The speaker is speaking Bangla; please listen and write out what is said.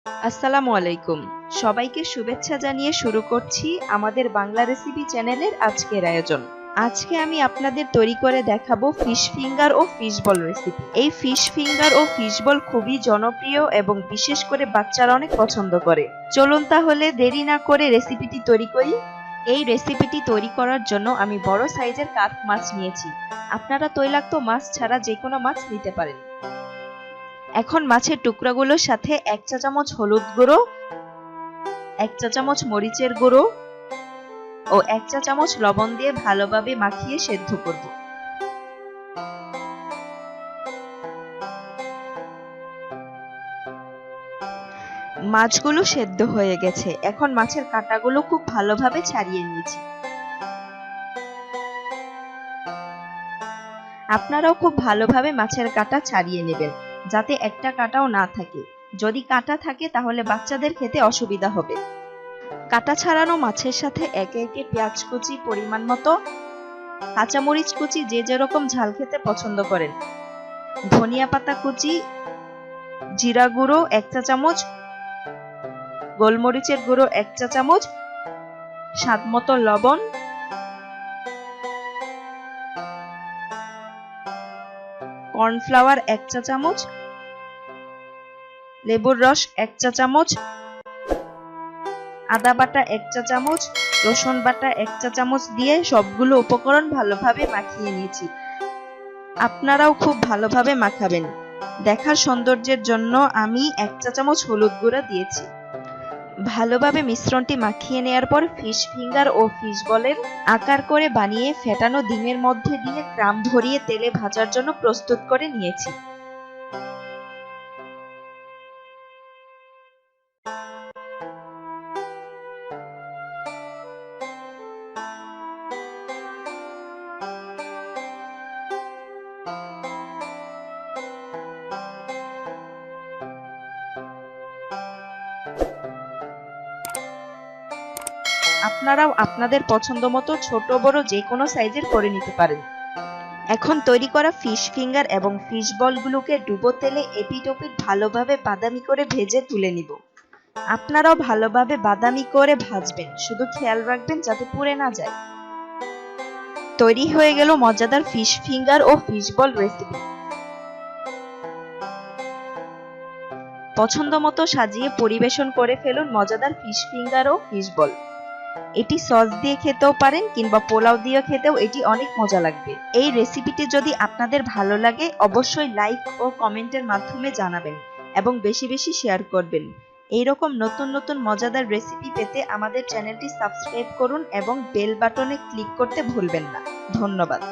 আসসালামু আলাইকুম। সবাইকে শুভেচ্ছা জানিয়ে শুরু করছি আমাদের বাংলা রেসিপি চ্যানেলের আজকের আয়োজন। আজকে আমি আপনাদের তৈরি করে দেখাবো ফিশ ফিঙ্গার ও ফিশ বল রেসিপি। এই ফিশ ফিঙ্গার ও ফিশ বল খুবই জনপ্রিয় এবং বিশেষ করে বাচ্চারা অনেক পছন্দ করে। চলুন তাহলে দেরি না করে রেসিপিটি তৈরি করি। এই রেসিপিটি তৈরি করার জন্য আমি বড় সাইজের কার্প মাছ নিয়েছি। আপনারা তৈলাক্ত মাছ ছাড়া যে কোনো মাছ নিতে পারেন। এখন মাছের টুকরাগুলোর সাথে 1 চা চামচ হলুদ গুঁড়ো, 1 চা চামচ মরিচের গুঁড়ো ও 1 চা চামচ লবণ দিয়ে ভালোভাবে মাখিয়ে সেদ্ধ করব। মাছগুলো সেদ্ধ হয়ে গেছে। এখন মাছের কাঁটাগুলো খুব ভালোভাবে ছাড়িয়ে নিয়েছি। আপনারাও খুব ভালোভাবে মাছের কাঁটা ছাড়িয়ে নেবেন, যাতে একটা কাঁটাও না থাকে। যদি কাঁটা থাকে তাহলে বাচ্চাদের খেতে অসুবিধা হবে। কাঁটা ছাড়ানো মাছের সাথে একে একে পেঁয়াজ কুচি পরিমাণ মতো, কাঁচামরিচ কুচি যে যেরকম ঝাল খেতে পছন্দ করেন, ধনিয়া পাতা কুচি, জিরা গুঁড়ো 1 চা চামচ, গোলমরিচের গুঁড়ো 1 চা চামচ, স্বাদ মতো লবণ, কর্নফ্লাওয়ার 1 চা চামচ, লেবুর রস 1 চা চামচ, আদা বাটা 1 চা চামচ, রসুন বাটা 1 চা চামচ দিয়ে সবগুলো উপকরণ ভালোভাবে মাখিয়ে নিয়েছি। আপনারাও খুব ভালোভাবে মাখাবেন। দেখার সৌন্দর্যের জন্য আমি 1 চা চামচ হলুদ গুঁড়া দিয়েছি। ভালোভাবে মিশ্রণটি মাখিয়ে নেয়ার পর ফিশ ফিঙ্গার ও ফিশ বলের আকার করে বানিয়ে ফেটানো ডিমের মধ্যে দিয়ে ক্রাম ভরিয়ে তেলে ভাজার জন্য প্রস্তুত করে নিয়েছি। আপনারাও আপনাদের পছন্দ মতো ছোট বড় যে কোনো সাইজের করে নিতে পারেন। এখন তৈরি করা ফিশ ফিঙ্গার এবং ফিশ বলগুলোকে ডুবো তেলে এপিট ওপিট ভালোভাবে বাদামি করে ভেজে তুলে নিব। আপনারাও ভালোভাবে বাদামি করে ভাজবেন, শুধু খেয়াল রাখবেন যাতে পুড়ে না যায়। তৈরি হয়ে গেল মজাদার ফিশ ফিঙ্গার ও ফিশ বল রেসিপি। পছন্দ মতো সাজিয়ে পরিবেশন করে ফেলুন মজাদার ফিশ ফিঙ্গার ও ফিশ বল। এটি সস দিয়ে খেতেও পারেন কিংবা পোলাও দিয়ে খেতেও এটি অনেক মজা লাগবে। এই রেসিপিটি যদি আপনাদের ভালো লাগে অবশ্যই লাইক ও কমেন্টের মাধ্যমে জানাবেন এবং বেশি বেশি শেয়ার করবেন। এইরকম নতুন নতুন মজাদার রেসিপি পেতে আমাদের চ্যানেলটি সাবস্ক্রাইব করুন এবং বেল বাটনে ক্লিক করতে ভুলবেন না। ধন্যবাদ।